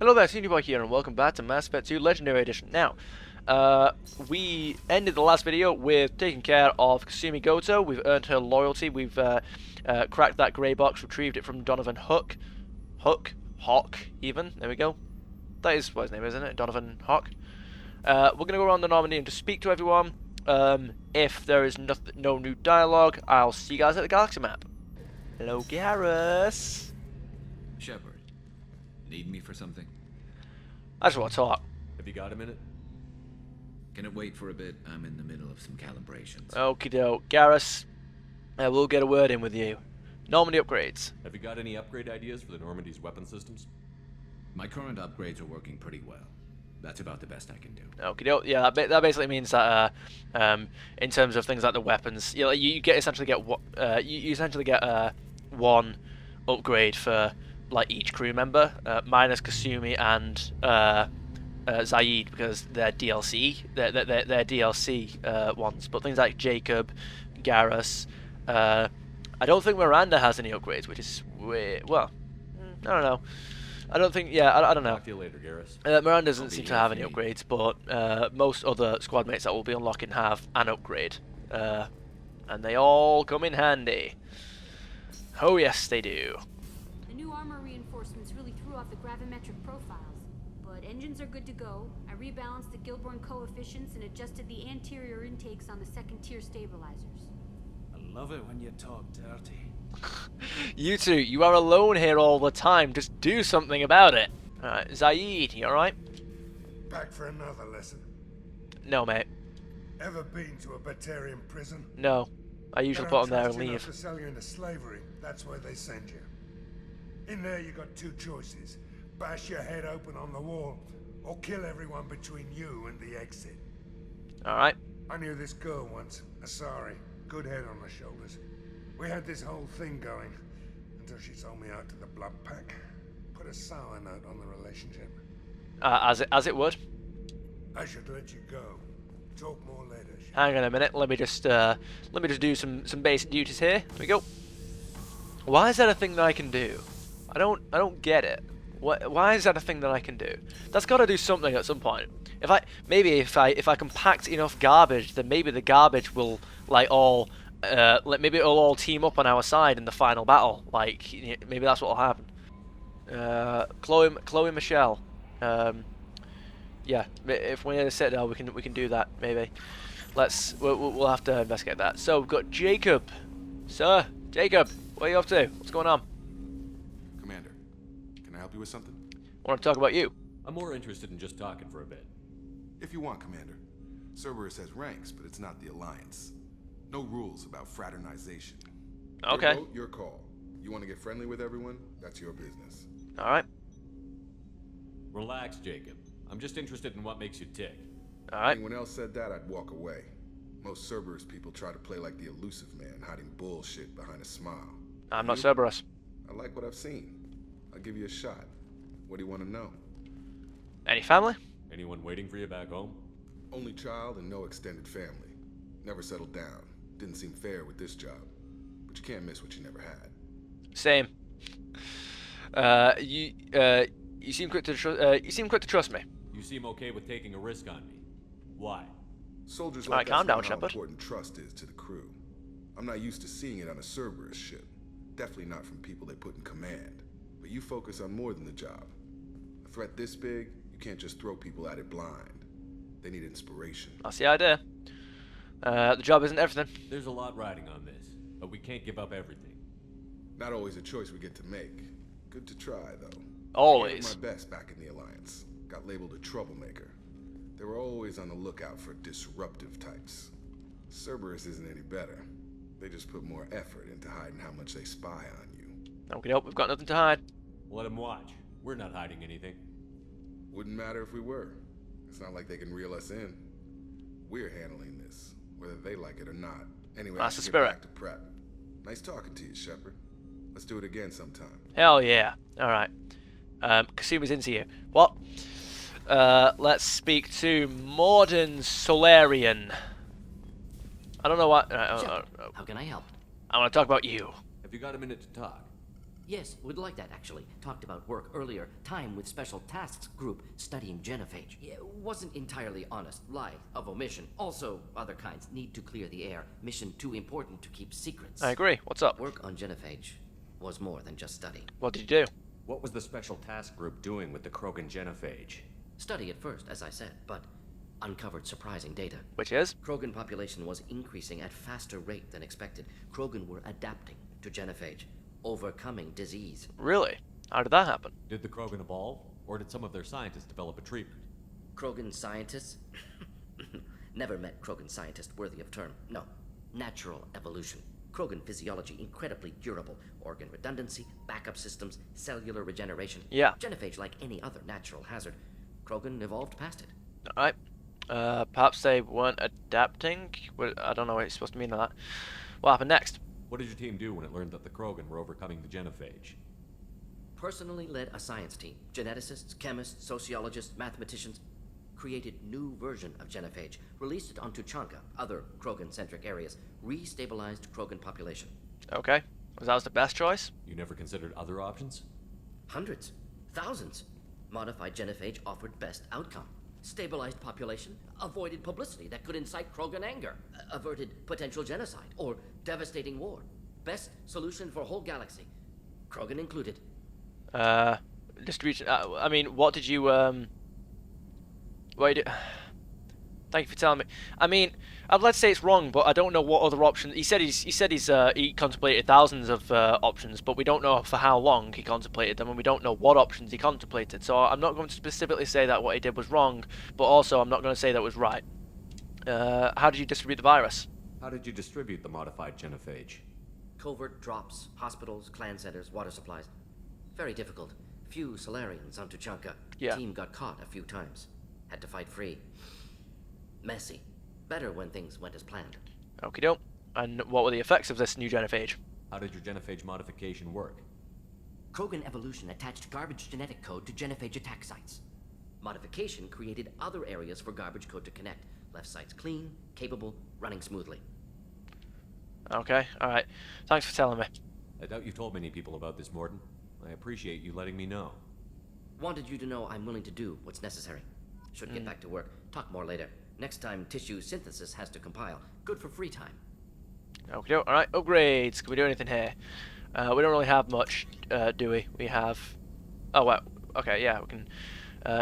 Hello there, Senior Boy here, and welcome back to Mass Effect 2 Legendary Edition. Now, we ended the last video with taking care of Kasumi Goto. We've earned her loyalty. We've cracked that grey box, retrieved it from Donovan Hawk, even. There we go. That is what his name is, isn't it? Donovan Hawk. We're going to go around the Normandy and just speak to everyone. If there is no new dialogue, I'll see you guys at the galaxy map. Hello, Garrus. Shepard, need me for something? I just want to talk. Have you got a minute? Can it wait for a bit? I'm in the middle of some calibrations. Okie doke. Garrus, we'll get a word in with you. Normandy upgrades. Have you got any upgrade ideas for the Normandy's weapon systems? My current upgrades are working pretty well. That's about the best I can do. Okie doke. Yeah, that basically means that in terms of things like the weapons, you essentially get one upgrade for like each crew member, minus Kasumi and Zaid, because they're DLC. They're DLC ones. But things like Jacob, Garrus, I don't think Miranda has any upgrades, which is weird. Well, I don't know. I don't think. Yeah, I don't know. Talk to you later, Garrus. Miranda doesn't seem to have any upgrades, but most other squad mates that we'll be unlocking have an upgrade, and they all come in handy. Oh yes, they do. The new armor reinforcements really threw off the gravimetric profiles, but engines are good to go. I rebalanced the Gilborn coefficients and adjusted the anterior intakes on the second-tier stabilizers. I love it when you talk dirty. You two, you are alone here all the time. Just do something about it. Alright, Zaid, you alright? Back for another lesson. No, mate. Ever been to a Batarian prison? No. I usually put them there and leave. To sell you into slavery, that's where they send you. In there you got two choices. Bash your head open on the wall, or kill everyone between you and the exit. Alright. I knew this girl once, Asari. Good head on her shoulders. We had this whole thing going, until she sold me out to the Blood Pack. Put a sour note on the relationship. As it would. I should let you go. Talk more later. Hang on a minute. Let me just do some basic duties here. Here we go. Why is that a thing that I can do? I don't get it. Why is that a thing that I can do? That's got to do something at some point. If I compact enough garbage, then maybe the garbage will maybe it'll all team up on our side in the final battle. Like maybe that's what will happen. Chloe Michelle. Yeah, if we're near the Citadel, we can do that maybe. We'll have to investigate that. So we've got Jacob. Sir, Jacob, what are you up to? What's going on? Commander, can I help you with something? I want to talk about you. I'm more interested in just talking for a bit. If you want, Commander. Cerberus has ranks, but it's not the Alliance. No rules about fraternization. Okay. Your vote, your call. You want to get friendly with everyone? That's your business. Alright. Relax, Jacob. I'm just interested in what makes you tick. Alright. If anyone else said that, I'd walk away. Most Cerberus people try to play like the elusive man, hiding bullshit behind a smile. I'm not Cerberus. I like what I've seen. I'll give you a shot. What do you want to know? Any family? Anyone waiting for you back home? Only child and no extended family. Never settled down. Didn't seem fair with this job. But you can't miss what you never had. Same. You seem quick to trust me. You seem okay with taking a risk on me. Why? Soldiers Alright, like us calm down, know how Shepard. important trust is to the crew. I'm not used to seeing it on a Cerberus ship. Definitely not from people they put in command. But you focus on more than the job. A threat this big, you can't just throw people at it blind. They need inspiration. That's the idea. The job isn't everything. There's a lot riding on this, but we can't give up everything. Not always a choice we get to make. Good to try, though. Always. I did my best back in the Alliance. Got labeled a troublemaker. They were always on the lookout for disruptive types. Cerberus isn't any better. They just put more effort into hiding how much they spy on you. Okay, we've got nothing to hide. Let them watch. We're not hiding anything. Wouldn't matter if we were. It's not like they can reel us in. We're handling this, whether they like it or not. Anyway, That's I the should spirit. get back to prep. Nice talking to you, Shepard. Let's do it again sometime. Hell yeah. Alright. Kasumi's into you. What? Let's speak to Morden Solarian. I don't know what. How can I help? I want to talk about you. Have you got a minute to talk? Yes, would like that, actually. Talked about work earlier. Time with Special Tasks Group studying genophage. Yeah, wasn't entirely honest. Lie of omission. Also, other kinds. Need to clear the air. Mission too important to keep secrets. I agree. What's up? Work on genophage was more than just study. What did you do? What was the special task group doing with the Krogan genophage? Study at first, as I said, but uncovered surprising data. Which is? Krogan population was increasing at faster rate than expected. Krogan were adapting to genophage, overcoming disease. Really? How did that happen? Did the Krogan evolve, or did some of their scientists develop a treatment? Krogan scientists? Never met Krogan scientist worthy of term. No. Natural evolution. Krogan physiology incredibly durable. Organ redundancy, backup systems, cellular regeneration. Yeah. Genophage like any other natural hazard. Krogan evolved past it. Alright. Perhaps they weren't adapting? Well, I don't know what it's supposed to mean by that. What happened next? What did your team do when it learned that the Krogan were overcoming the genophage? Personally led a science team. Geneticists, chemists, sociologists, mathematicians. Created new version of genophage. Released it onto Chanka, other Krogan-centric areas. Restabilized Krogan population. Okay. Was that the best choice? You never considered other options? Hundreds. Thousands. Modified genophage offered best outcome. Stabilized population, avoided publicity that could incite Krogan anger, averted potential genocide or devastating war. Best solution for whole galaxy. Krogan included. Distribution. I mean, what did you Wait. Thank you for telling me. I mean, I'd like to say it's wrong, but I don't know what other options. He said he contemplated thousands of options, but we don't know for how long he contemplated them, and we don't know what options he contemplated. So I'm not going to specifically say that what he did was wrong, but also I'm not going to say that was right. How did you distribute the virus? How did you distribute the modified genophage? Covert drops, hospitals, clan centers, water supplies. Very difficult. Few Solarians onto Chanka. Yeah. Team got caught a few times. Had to fight free. Messy. Better when things went as planned. Okie doke. And what were the effects of this new genophage? How did your genophage modification work? Krogan evolution attached garbage genetic code to genophage attack sites. Modification created other areas for garbage code to connect. Left sites clean, capable, running smoothly. Okay, alright. Thanks for telling me. I doubt you told many people about this, Morden. I appreciate you letting me know. Wanted you to know I'm willing to do what's necessary. Should get back to work. Talk more later. Next time tissue synthesis has to compile. Good for free time. Okay, alright, upgrades. Can we do anything here? We don't really have much, do we? We have... Oh, well, okay, yeah, we can...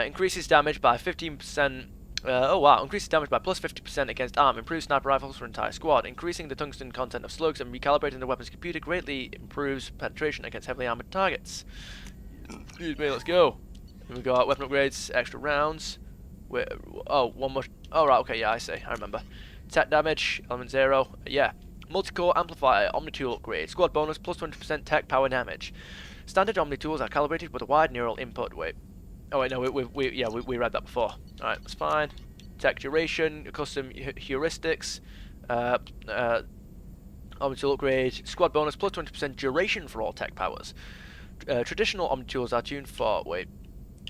increases damage by 15%... oh wow, increases damage by plus 50% against arm. Improves sniper rifles for entire squad. Increasing the tungsten content of slugs and recalibrating the weapon's computer greatly improves penetration against heavily armored targets. Excuse me, let's go. We've got weapon upgrades, extra rounds. Oh, one more... Oh, right, okay, yeah, I see. I remember. Tech damage, element 0. Yeah. Multi-core amplifier, Omnitool upgrade. Squad bonus, plus 20% tech power damage. Standard Omnitools are calibrated with a wide neural input. Wait. Oh, wait, no, we read that before. Alright, that's fine. Tech duration, custom heuristics. Omnitool upgrade. Squad bonus, plus 20% duration for all tech powers. Traditional Omnitools are tuned for... Wait.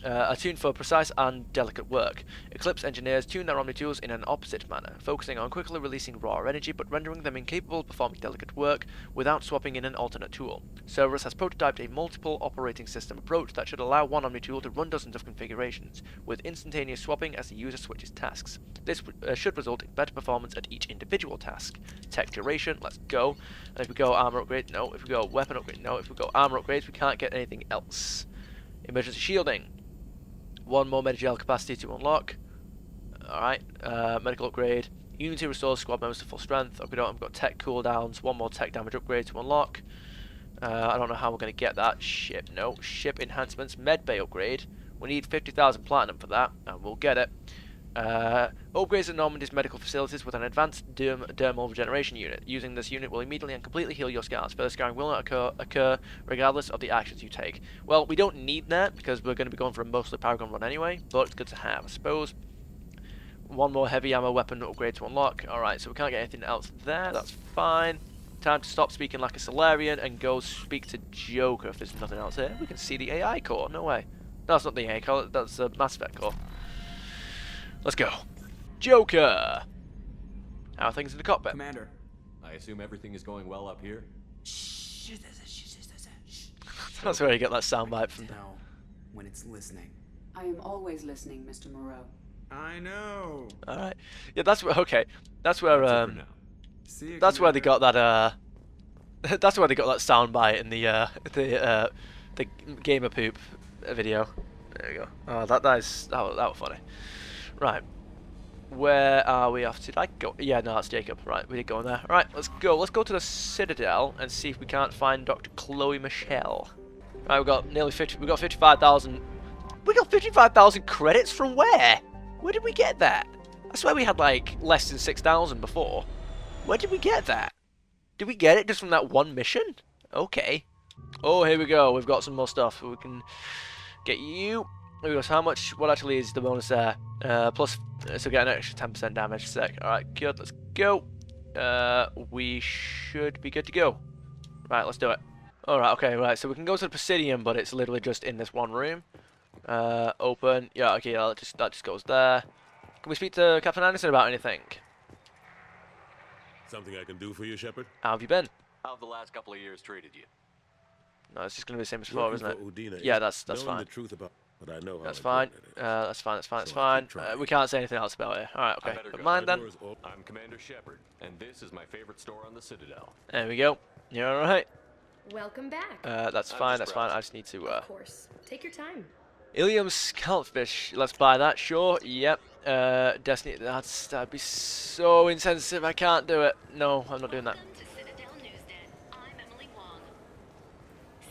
Are tuned for precise and delicate work. Eclipse engineers tune their Omnitools in an opposite manner, focusing on quickly releasing raw energy but rendering them incapable of performing delicate work without swapping in an alternate tool. Cerberus has prototyped a multiple operating system approach that should allow one Omnitool to run dozens of configurations, with instantaneous swapping as the user switches tasks. This should result in better performance at each individual task. Tech duration, let's go. And if we go armor upgrade, no. If we go weapon upgrade, no. If we go armor upgrades, we can't get anything else. Emergency shielding. One more Medigel capacity to unlock. Alright, medical upgrade. Unity restores squad members to full strength. Okay, I've got tech cooldowns. One more tech damage upgrade to unlock. I don't know how we're going to get that. Ship, no. Ship enhancements. Medbay upgrade. We need 50,000 platinum for that, and we'll get it. Upgrades at Normandy's medical facilities with an advanced dermal regeneration unit. Using this unit will immediately and completely heal your scars. Further scarring will not occur regardless of the actions you take. Well, we don't need that because we're going to be going for a mostly Paragon run anyway, but it's good to have, I suppose. One more heavy ammo weapon upgrade to unlock. Alright, so we can't get anything else there. That's fine. Time to stop speaking like a Solarian and go speak to Joker if there's nothing else here. We can see the AI core. No way. No, that's not the AI core. That's the Mass Effect core. Let's go. Joker! How are things in the cockpit? Commander. I assume everything is going well up here? That's where you get that soundbite from. Tell when it's listening. I am always listening, Mr. Moreau. I know. All right. Yeah, that's where. Okay, that's where. That's it for now. See you, That's where they Commander. got that. That's where they got that soundbite in the gamer poop video. There you go. Oh, that was funny. Right. Where are we off to? Did I go? Yeah, no, that's Jacob. Right, we did go in there. Right, let's go. Let's go to the Citadel and see if we can't find Dr. Chloe Michelle. Right, we got nearly 50. We got 55,000. We got 55,000 credits from where? Where did we get that? I swear we had like less than 6,000 before. Where did we get that? Did we get it just from that one mission? Okay. Oh, here we go. We've got some more stuff. We can get you. There we go. So how much? What actually is the bonus there? Plus, so get an extra 10% damage. Sec. All right, good. Let's go. We should be good to go. Right, let's do it. All right. Okay. Right. So we can go to the Presidium, but it's literally just in this one room. Open. Yeah. Okay. Yeah, that just goes there. Can we speak to Captain Anderson about anything? Something I can do for you, Shepard? How have you been? How have the last couple of years treated you? No, it's just gonna be the same as before, Working isn't it? for Udina Yeah, is that's knowing fine. the truth about, but I know how That's fine. important it is. That's fine. That's fine. That's So I keep fine. trying. We can't say anything else about it. All right. I Okay. better Never go. mind My then. door's open. I'm Commander Shepard, and this is my favorite store on the Citadel. There we go. You're all right. Welcome back. That's I'm fine. just That's fine. I browsing. just need to. Of course. Take your time. Ilium Scalpfish. Let's buy that. Sure. Yep. Destiny. That'd be so insensitive. I can't do it. No, I'm not doing that. Welcome to Citadel Newsnet. I'm Emily Wong.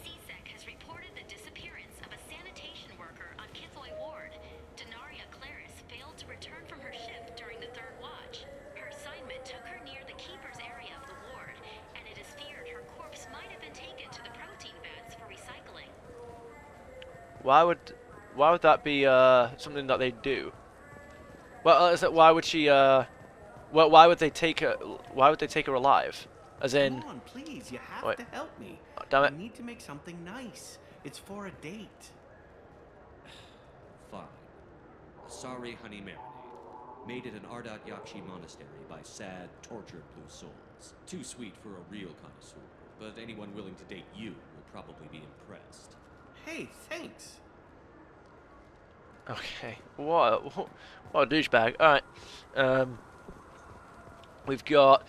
CSEC has reported the disappearance of a sanitation worker on Kithoy Ward. Denaria Claris failed to return from her shift during the third watch. Her assignment took her near the keeper's area of the ward, and it is feared her corpse might have been taken to the protein vats for recycling. Why would that be something that they do? Well, is it, why would she? Well, why would they take her? Why would they take her alive? As in, Come on, please. You have wait. to help me. Damn it. I need to make something nice. It's for a date. Fine. Sorry, honey marinade. Made at an Ardat Yakshi monastery by sad, tortured blue souls. Too sweet for a real connoisseur, but anyone willing to date you will probably be impressed. Hey, thanks. okay. What a douchebag. All right. We've got.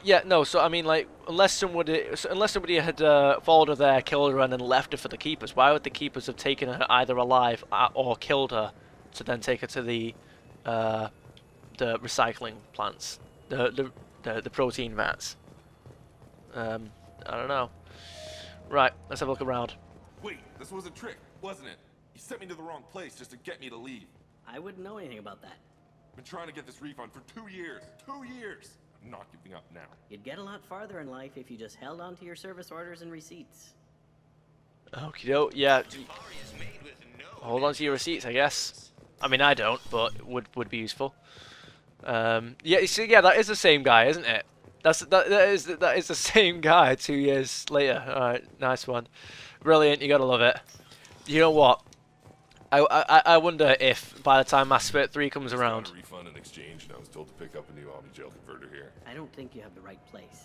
Yeah. No. So I mean, like, unless somebody had followed her there, killed her, and then left her for the keepers, why would the keepers have taken her either alive or killed her to then take her to the recycling plants, the protein vats? I don't know. Right. Let's have a look around. Wait, this was a trick, wasn't it? You sent me to the wrong place just to get me to leave. I wouldn't know anything about that. Been trying to get this refund for 2 years. 2 years! I'm not giving up now. You'd get a lot farther in life if you just held on to your service orders and receipts. Okie doke. Yeah. Hold on to your receipts, I guess. I mean, I don't, but would be useful. Yeah. So yeah, that is the same guy, isn't it? That is the same guy 2 years later. All right, nice one, brilliant. You gotta love it. You know what? I wonder if by the time Mass Effect 3 comes around. Got a refund in exchange, and I was told to pick up a new Omni Gel converter here. I don't think you have the right place.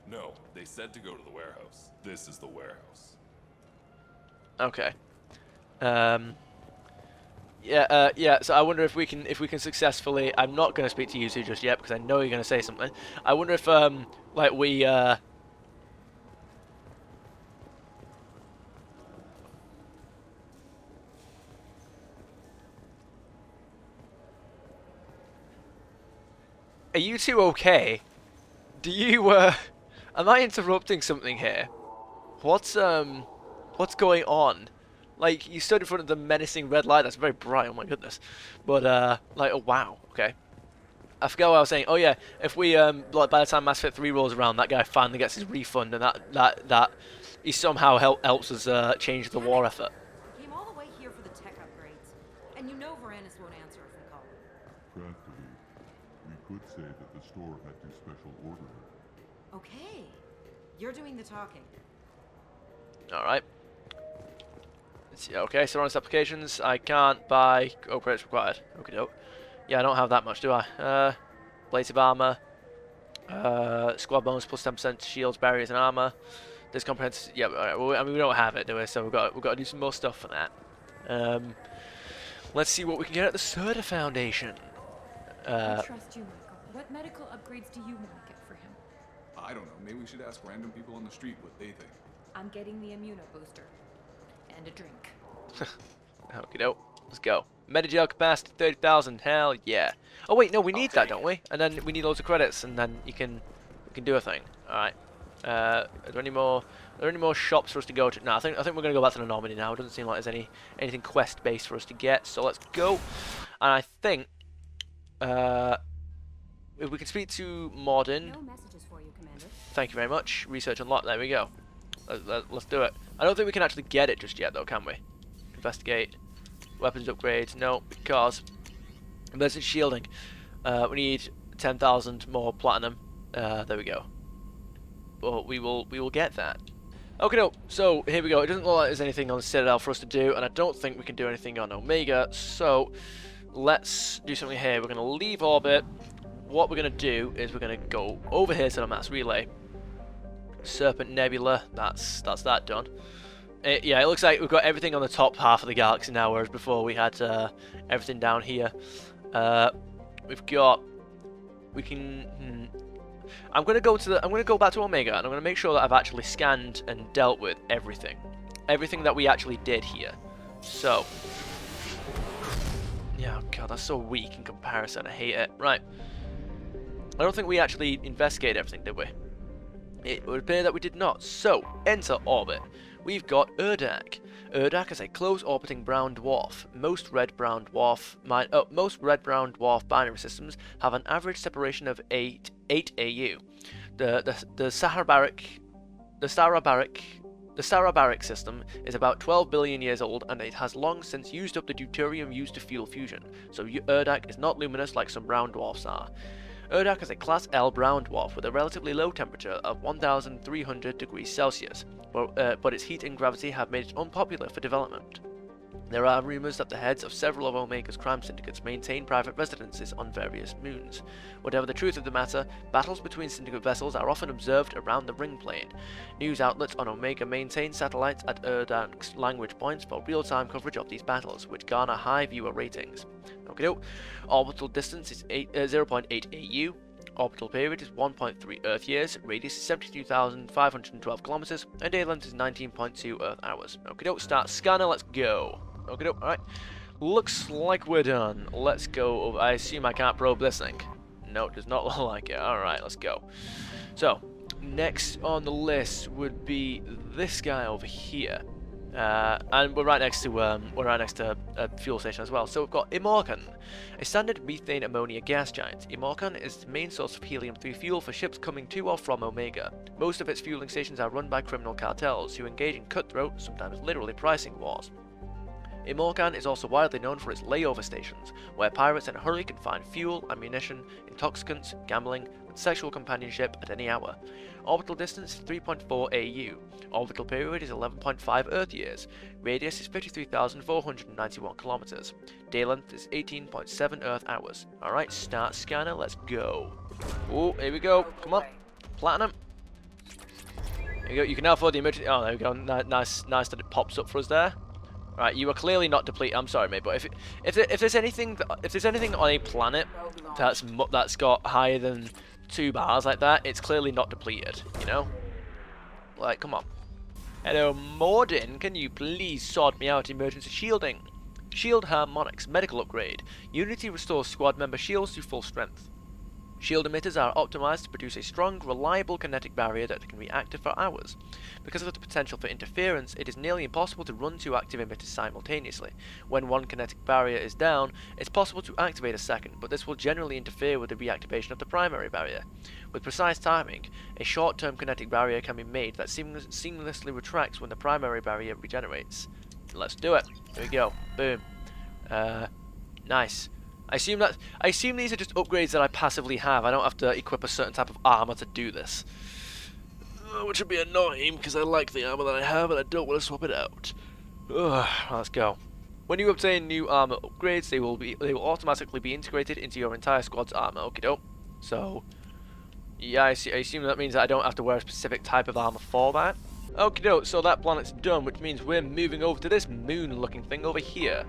No, they said to go to the warehouse. This is the warehouse. Okay. Yeah. So I wonder if we can successfully. I'm not going to speak to you two just yet because I know you're going to say something. I wonder if like we Are you two okay? Do you am I interrupting something here? What's going on? Like, you stood in front of the menacing red light. That's very bright. Oh my goodness. But like, oh wow. Okay. I forgot what I was saying. Oh yeah, if we like by the time Mass Effect 3 rolls around, that guy finally gets his refund, and that he somehow helps us change the war effort. Came all the way here for the tech upgrades, and you know Varanus won't answer if we call him. Craftily, we could say that the store had to special order it. Okay, you're doing the talking. All right. Let's see. Okay, so on its applications, I can't buy upgrades required. Okay, doke. Yeah, I don't have that much, do I? Plates of armor, squad bonus plus 10% shields, barriers, and armor. This comprehensive. Yeah, alright, well, I mean we don't have it, do we? So we've got to do some more stuff for that. Let's see what we can get at the Cerda Foundation. I trust you, Michael. What medical upgrades do you want to get for him? I don't know. Maybe we should ask random people on the street what they think. I'm getting the immuno booster. And a drink. Okie doke. Let's go. Medigel capacity 30,000. Hell yeah. Oh wait, no, we need that, don't we? And then we need loads of credits, and then we can do a thing. All right. Are there any more shops for us to go to? No, I think we're gonna go back to the Normandy now. It doesn't seem like there's anything quest based for us to get. So let's go. And I think if we can speak to Morden. No messages for you, Commander. Thank you very much. Research unlocked. There we go. Let's do it. I don't think we can actually get it just yet, though, can we? Investigate. Weapons upgrades. No, because emergency shielding. We need 10,000 more platinum. There we go. But we will get that. Okay, no. So here we go. It doesn't look like there's anything on the Citadel for us to do, and I don't think we can do anything on Omega. So let's do something here. We're going to leave orbit. What we're going to do is we're going to go over here to the mass relay. Serpent Nebula. That's that done. Yeah, it looks like we've got everything on the top half of the galaxy now, whereas before we had everything down here. We've got. We can. I'm gonna go back to Omega, and I'm gonna make sure that I've actually scanned and dealt with everything that we actually did here. So, yeah, oh God, that's so weak in comparison. I hate it. Right, I don't think we actually investigated everything, did we? It would appear that we did not. So, enter orbit. We've got Urdak. Urdak is a close-orbiting brown dwarf. Most red-brown dwarf binary systems have an average separation of 8 AU. The Cerberus system is about 12 billion years old, and it has long since used up the deuterium used to fuel fusion. So Urdak is not luminous like some brown dwarfs are. Urdak is a Class L brown dwarf with a relatively low temperature of 1,300 degrees Celsius, but its heat and gravity have made it unpopular for development. There are rumours that the heads of several of Omega's crime syndicates maintain private residences on various moons. Whatever the truth of the matter, battles between syndicate vessels are often observed around the ring plane. News outlets on Omega maintain satellites at Urdak's language points for real-time coverage of these battles, which garner high viewer ratings. Okay, orbital distance is 0.8 AU. Orbital period is 1.3 Earth years, radius is 72,512 kilometers, and day length is 19.2 Earth hours. Okay, start scanner, let's go. Okay, alright. Looks like we're done. Let's go over. I assume I can't probe this thing. No, it does not look like it. Alright, let's go. So, next on the list would be this guy over here. And we're right next to a fuel station as well. So we've got Imorcan, a standard methane ammonia gas giant. Imorcan is the main source of helium-3 fuel for ships coming to or from Omega. Most of its fueling stations are run by criminal cartels who engage in cutthroat, sometimes literally pricing wars. Imorcan is also widely known for its layover stations, where pirates in a hurry can find fuel, ammunition, intoxicants, gambling, and sexual companionship at any hour. Orbital distance is 3.4 AU. Orbital period is 11.5 Earth years. Radius is 53,491 kilometers. Day length is 18.7 Earth hours. Alright, start scanner, let's go. Oh, here we go. Come on. Platinum. There you go. You can now afford the emergency. Oh, there we go. Nice that it pops up for us there. Right, you are clearly not depleted. I'm sorry, mate, but if there's anything on a planet that's got higher than 2 bars like that, it's clearly not depleted. You know, like, come on. Hello, Morden. Can you please sort me out emergency shielding? Shield harmonics medical upgrade. Unity restores squad member shields to full strength. Shield emitters are optimized to produce a strong, reliable kinetic barrier that can be active for hours. Because of the potential for interference, it is nearly impossible to run 2 active emitters simultaneously. When one kinetic barrier is down, it's possible to activate a second, but this will generally interfere with the reactivation of the primary barrier. With precise timing, a short-term kinetic barrier can be made that seamlessly retracts when the primary barrier regenerates. Let's do it. Here we go. Boom. Nice. I assume these are just upgrades that I passively have. I don't have to equip a certain type of armor to do this. Which would be annoying, because I like the armor that I have and I don't want to swap it out. Let's go. When you obtain new armor upgrades, they will automatically be integrated into your entire squad's armor. Okie doke. So, yeah, I assume that means that I don't have to wear a specific type of armor for that. Okie doke, so that planet's done, which means we're moving over to this moon-looking thing over here.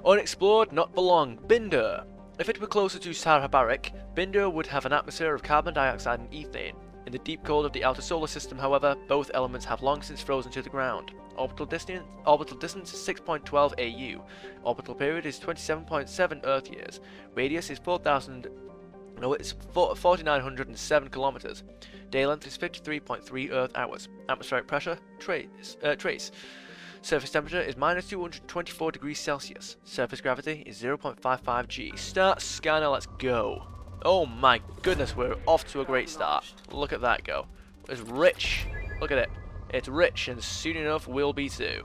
Unexplored, not for long. Binder. If it were closer to Cerberus, Binder would have an atmosphere of carbon dioxide and ethane. In the deep cold of the outer solar system, however, both elements have long since frozen to the ground. Orbital distance is 6.12 AU. Orbital period is 27.7 Earth years. Radius is 4,907 kilometers. Day length is 53.3 Earth hours. Atmospheric pressure, trace. Surface temperature is minus 224 degrees Celsius. Surface gravity is 0.55 G. Start scanner, let's go. Oh my goodness, we're off to a great start. Look at that go. It's rich. Look at it. It's rich, and soon enough we'll be too.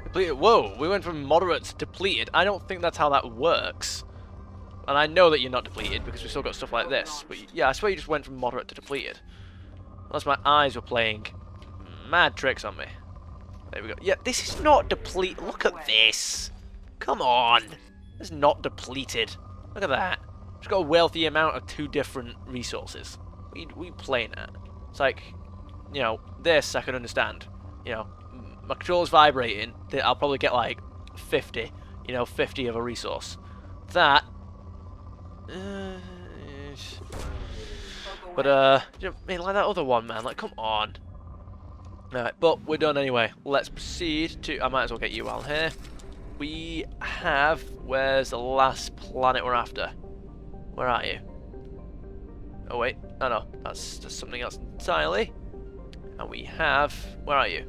Depleted. Whoa, we went from moderate to depleted. I don't think that's how that works. And I know that you're not depleted because we still got stuff like this. But yeah, I swear you just went from moderate to depleted. Unless my eyes were playing mad tricks on me. There we go. Yeah, this is not depleted. Look at this. Come on. It's not depleted. Look at that. It's got a wealthy amount of 2 different resources. We playing that. It's like, you know, this I can understand. You know, my controller's vibrating. I'll probably get like 50. You know, 50 of a resource. That. But you know, I mean, like that other one, man. Like, come on. Alright, but we're done anyway. Let's proceed to. I might as well get you on here. We have. Where's the last planet we're after? Where are you? Oh wait, no, that's just something else entirely. And we have. Where are you?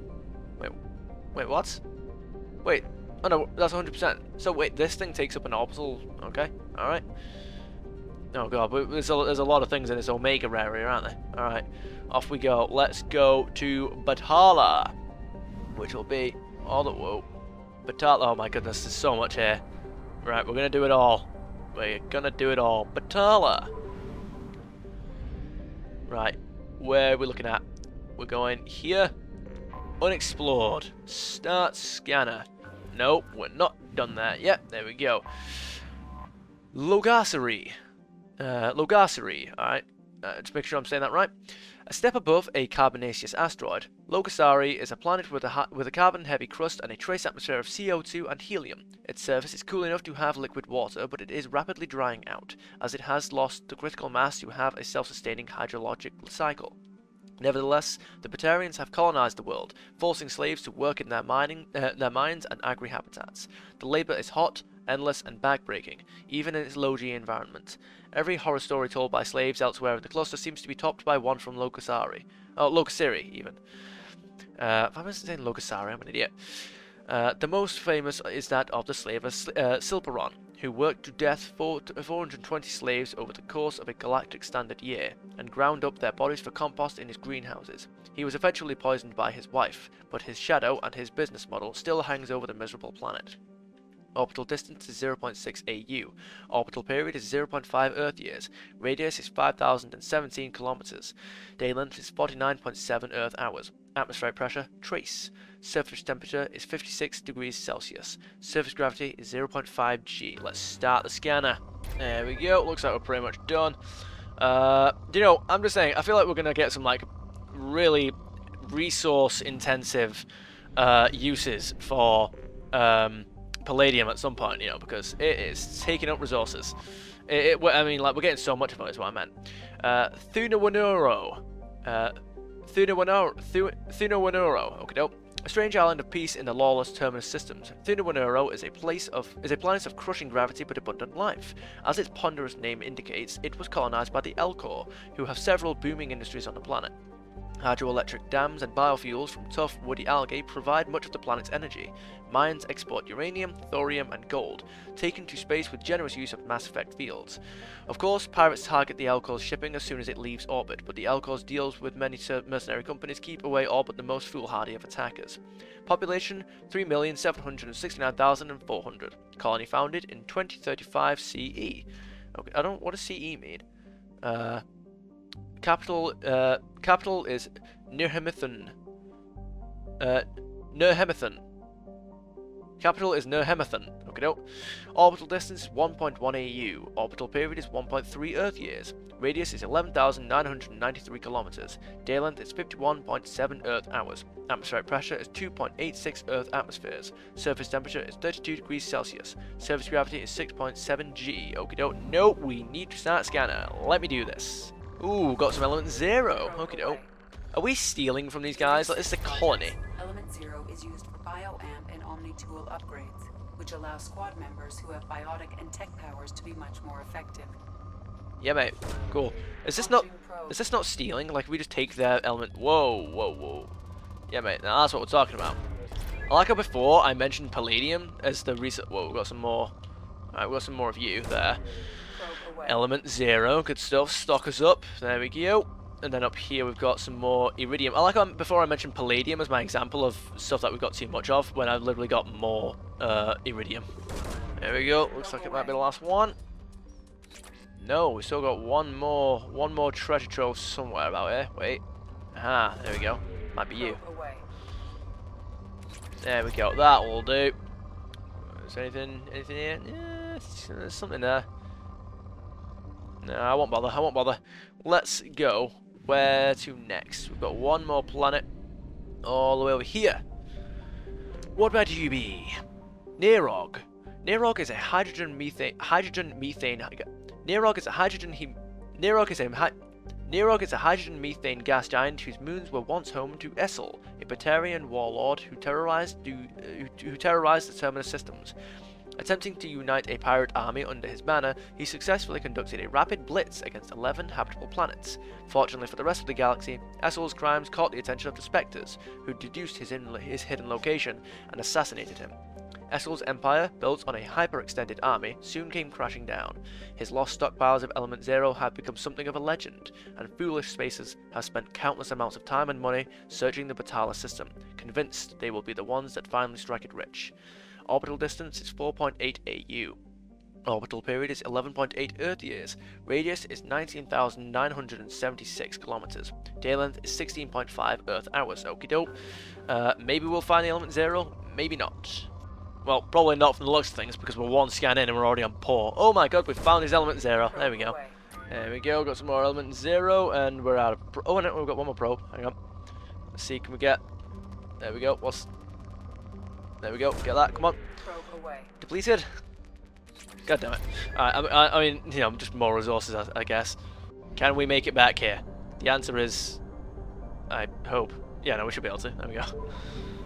Wait, what? Wait, oh no, that's 100%. So wait, this thing takes up an orbital. Okay, all right. Oh god, but there's a lot of things in this Omega area, aren't there? All right, off we go. Let's go to Batala, which will be all the Batala. Oh my goodness, there's so much here. Right, we're gonna do it all. We're gonna do it all. Batala. Right, where are we looking at? We're going here. Unexplored. Start scanner. Nope, we're not done that yet. There we go. Logasari. Alright. Just make sure I'm saying that right. A step above a carbonaceous asteroid, Logasari is a planet with a carbon-heavy crust and a trace atmosphere of CO2 and helium. Its surface is cool enough to have liquid water, but it is rapidly drying out, as it has lost the critical mass to have a self-sustaining hydrologic cycle. Nevertheless, the Batarians have colonized the world, forcing slaves to work in their mines and agri-habitats. The labor is hot, endless, and backbreaking, even in its low-G environment. Every horror story told by slaves elsewhere in the cluster seems to be topped by one from Logasari. Oh, Logasiri, even. If I'm saying Logasari, I'm an idiot. The most famous is that of the slave Silperon, who worked to death 420 slaves over the course of a galactic standard year, and ground up their bodies for compost in his greenhouses. He was eventually poisoned by his wife, but his shadow and his business model still hangs over the miserable planet. Orbital distance is 0.6 AU. Orbital period is 0.5 Earth years. Radius is 5,017 kilometers. Day length is 49.7 Earth hours. Atmospheric pressure, trace. Surface temperature is 56 degrees Celsius. Surface gravity is 0.5 G. Let's start the scanner. There we go. Looks like we're pretty much done. You know, I'm just saying, I feel like we're going to get some, like, really resource-intensive uses for Palladium at some point, you know, because it is taking up resources. I mean, like, we're getting so much of it, is what I meant. Thunawanuro. Thunawanuro. Okay, dope. A strange island of peace in the lawless terminus systems. Thunawanuro is a planet of crushing gravity but abundant life. As its ponderous name indicates, it was colonized by the Elcor, who have several booming industries on the planet. Hydroelectric dams and biofuels from tough, woody algae provide much of the planet's energy. Mines export uranium, thorium, and gold, taken to space with generous use of mass effect fields. Of course, pirates target the Elcor's shipping as soon as it leaves orbit, but the Elcor's deals with many mercenary companies keep away all but the most foolhardy of attackers. Population 3,769,400. Colony founded in 2035 CE. Okay, what does CE mean? Capital is Nurhemethun. Nurhemethun. Capital is Nurhemethun. Okay, doke. Orbital distance is 1.1 AU. Orbital period is 1.3 Earth years. Radius is 11,993 kilometers. Day length is 51.7 Earth hours. Atmospheric pressure is 2.86 Earth atmospheres. Surface temperature is 32 degrees Celsius. Surface gravity is 6.7 G. Okie doke. Nope, we need to start scanner. Let me do this. Ooh, got some element 0. Okie doke. Are we stealing from these guys? Like, this is a colony. Element 0 is used for bioamp and omni-tool upgrades, which allow squad members who have biotic and tech powers to be much more effective. Yeah, mate. Cool. Is this not stealing? Like, we just take their element... Whoa, whoa, whoa. Yeah, mate. Now that's what we're talking about. I like how before I mentioned palladium as the research... Whoa, we've got some more... Alright, we've got some more of you there. Element 0. Good stuff. Stock us up. There we go. And then up here we've got some more iridium. I like how before I mentioned palladium as my example of stuff that we've got too much of, when I've literally got more iridium. There we go. Looks like it might be the last one. No, we still got one more treasure trove somewhere about here. Wait. Aha, there we go. Might be you. There we go. That will do. Is there anything here? Yeah, there's something there. No, I won't bother. Let's go. Where to next? We've got one more planet all the way over here. What might you be? Nerog. Nerog is a hydrogen methane. Nerog is a hydrogen methane gas giant whose moons were once home to Essel, a Batarian warlord who terrorized the Terminus systems. Attempting to unite a pirate army under his banner, he successfully conducted a rapid blitz against 11 habitable planets. Fortunately for the rest of the galaxy, Essel's crimes caught the attention of the Spectres, who deduced his hidden location and assassinated him. Essel's empire, built on a hyper-extended army, soon came crashing down. His lost stockpiles of Element 0 have become something of a legend, and foolish spacers have spent countless amounts of time and money searching the Batala system, convinced they will be the ones that finally strike it rich. Orbital distance is 4.8 AU. Orbital period is 11.8 Earth years. Radius is 19,976 kilometers. Day length is 16.5 Earth hours. Okie doke. Maybe we'll find the element 0, maybe not. Well, probably not from the looks of things, because we're one scan in and we're already on poor. Oh my god, we found his element 0. There we go. There we go, got some more element 0, and we're out of... Oh, no, we've got one more probe. Hang on. Let's see, can we get... There we go. There we go. Get that. Come on. Depleted. God damn it. I mean, you know, just more resources, I guess. Can we make it back here? The answer is... I hope. Yeah, no, we should be able to. There we go.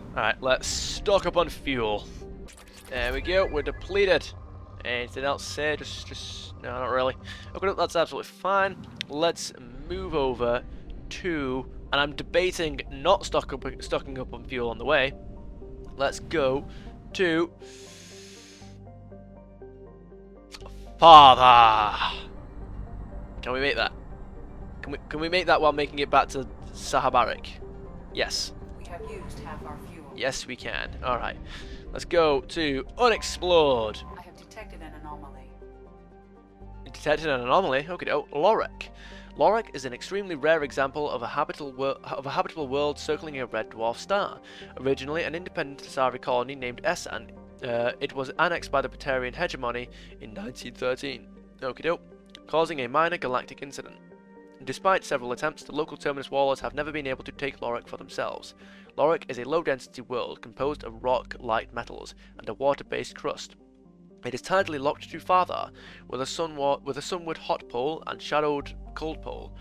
Alright, let's stock up on fuel. There we go. We're depleted. Anything else here? Just... No, not really. Okay, that's absolutely fine. Let's move over to... And I'm debating not stocking up on fuel on the way. Let's go to Father. Can we make that? Can we make that while making it back to Sahabarik? Yes. We have used half our fuel. Yes, we can. All right. Let's go to Unexplored. I have detected an anomaly. Detected an anomaly? Okay, oh, Lorek. Lorek is an extremely rare example of a habitable world circling a red dwarf star. Originally an independent Asari colony named Essan, it was annexed by the Batarian hegemony in 1913, okie doke, causing a minor galactic incident. Despite several attempts, the local Terminus warlords have never been able to take Lorek for themselves. Lorek is a low-density world composed of rock-like metals and a water-based crust. It is tidally locked to Fathar, with a sunward hot pole and shadowed cold pole.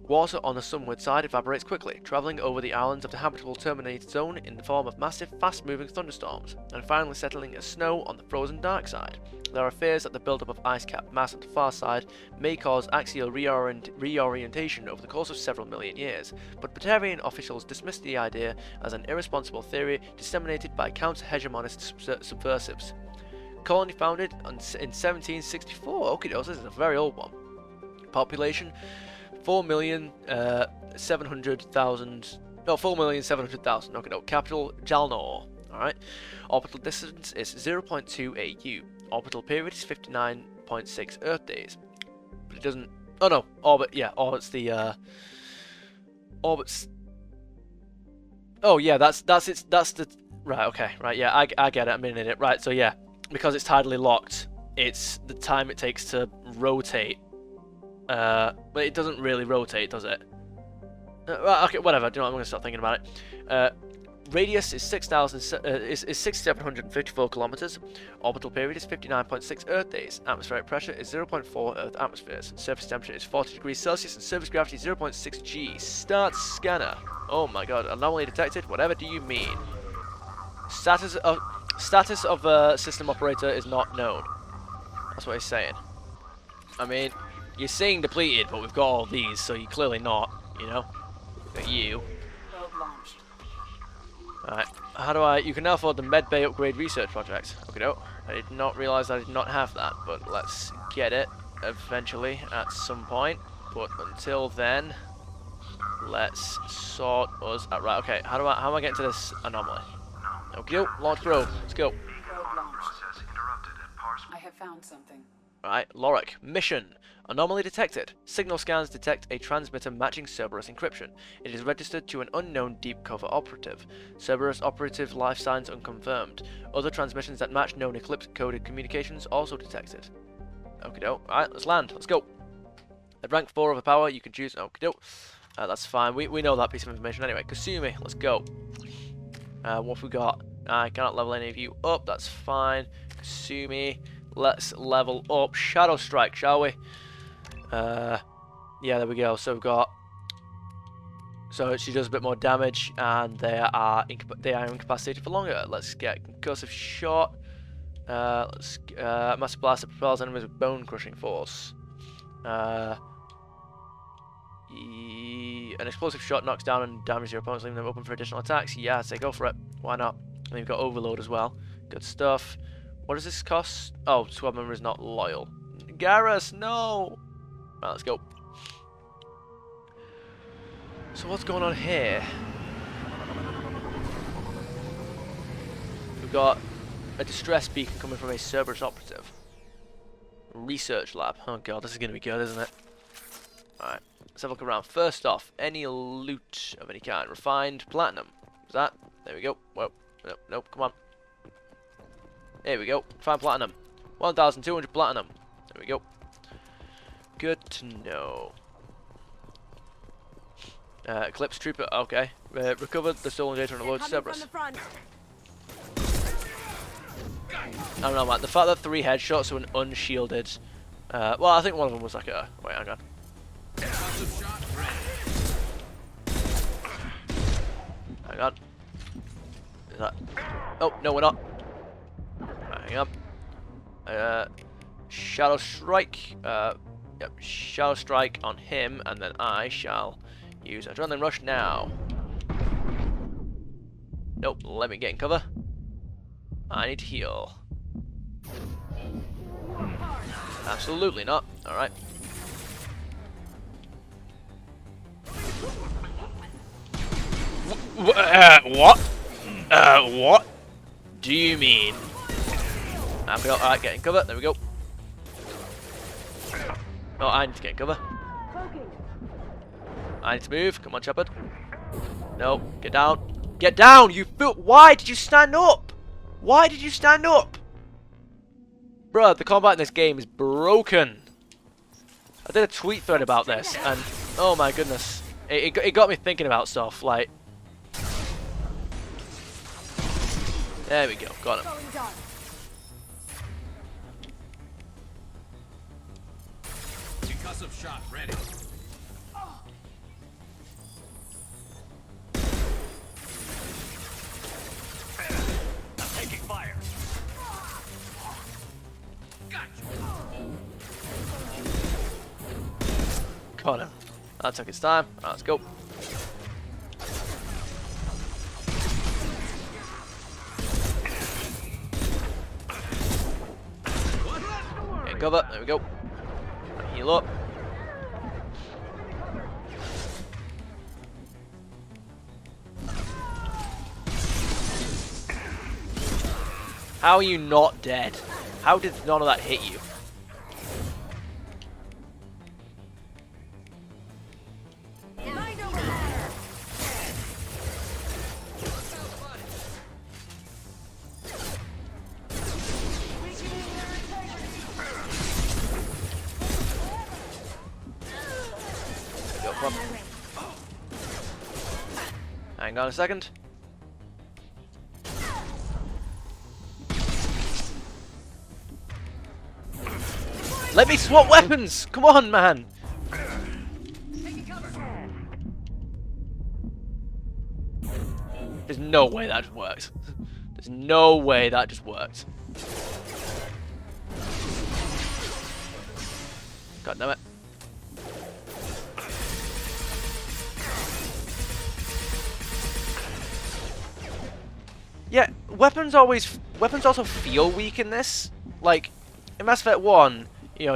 Water on the sunward side evaporates quickly, travelling over the islands of the habitable terminated zone in the form of massive, fast-moving thunderstorms, and finally settling as snow on the frozen dark side. There are fears that the buildup of ice-capped mass on the far side may cause axial reorientation over the course of several million years, but Batarian officials dismissed the idea as an irresponsible theory disseminated by counter-hegemonist subversives. Colony founded in 1764. Okay, this is a very old one. Population 4,700,000. No, 4,700,000. Okay, no. Capital Jalnor. Alright. Orbital distance is 0.2 AU. Orbital period is 59.6 Earth days. But it doesn't. Oh no. Orbit. Yeah. Orbit's the. Orbit's. Oh yeah. That's the. Right. Okay. Right. Yeah. I get it. I'm in it. Right. So yeah. because it's tidally locked, it's the time it takes to rotate. But it doesn't really rotate, does it? Okay, whatever. Do you know what? I'm going to start thinking about it. Radius is 6,754 kilometers. Orbital period is 59.6 Earth days. Atmospheric pressure is 0.4 Earth atmospheres. Surface temperature is 40 degrees Celsius and surface gravity is 0.6 G. Start scanner. Oh my god, anomaly detected. Whatever do you mean? Status of system operator is not known. That's what he's saying. I mean, you're saying depleted, but we've got all these, so you're clearly not. You know, at you. Alright, how do I... You can now afford the Medbay Upgrade Research Project. Okay, no. I did not realise I did not have that, but let's get it eventually at some point. But until then, let's sort us out. Right, okay, how am I getting to this anomaly? Okay, launch probe. Let's go. I have found something. Right, Lorik. Mission. Anomaly detected. Signal scans detect a transmitter matching Cerberus encryption. It is registered to an unknown deep cover operative. Cerberus operative life signs unconfirmed. Other transmissions that match known Eclipse coded communications also detected. Okay, doke. Alright, let's land. Let's go. At rank 4 of a power, you can choose. Okay, doke. That's fine. We know that piece of information anyway. Kasumi, let's go. What have we got? I cannot level any of you up. That's fine. Kasumi. Let's level up Shadow Strike, shall we? Yeah, there we go. So we've got. So she does a bit more damage, and they are incapacitated for longer. Let's get concussive shot. Let's massive blast that propels enemies with bone crushing force. An explosive shot knocks down and damages your opponents, leaving them open for additional attacks. Yeah, I'd say go for it. Why not? And then you've got Overload as well. Good stuff. What does this cost? Oh, squad member is not loyal. Garrus, no! Right, let's go. So what's going on here? We've got a distress beacon coming from a Cerberus operative. Research lab. Oh god, this is going to be good, isn't it? Alright, let's have a look around. First off, any loot of any kind. Refined platinum. Is that? There we go. Whoa. Nope, nope, come on. There we go. Refined platinum. 1,200 platinum. There we go. Good to know. Eclipse Trooper, okay. Recovered the stolen data and unload Cerberus. I don't know, man. The fact that 3 headshots to an unshielded... well, I think one of them was like a... Wait, hang on. Hang on. Is that... Oh, no, we're not. Hang on. Shadow Strike. Yep, Shadow Strike on him, and then I shall use Adrenaline Rush now. Nope, let me get in cover. I need to heal. Absolutely not. Alright. What? What do you mean? Alright, get in cover. There we go. Oh, I need to get in cover. I need to move. Come on, Shepard. No, get down. Get down, you fool! Why did you stand up? Why did you stand up? Bruh, the combat in this game is broken. I did a tweet thread about this, and oh my goodness. It got me thinking about stuff, like... There we go, got him. Concussive shot ready. I'm taking fire. Got him. That took its time. Right, let's go. Get cover. There we go. Heal up. How are you not dead? How did none of that hit you? Come on. Hang on a second. Let me swap weapons! Come on, man! There's no way that just works. There's no way that just works. God damn it. Yeah, weapons also feel weak in this. Like, in Mass Effect 1, you know,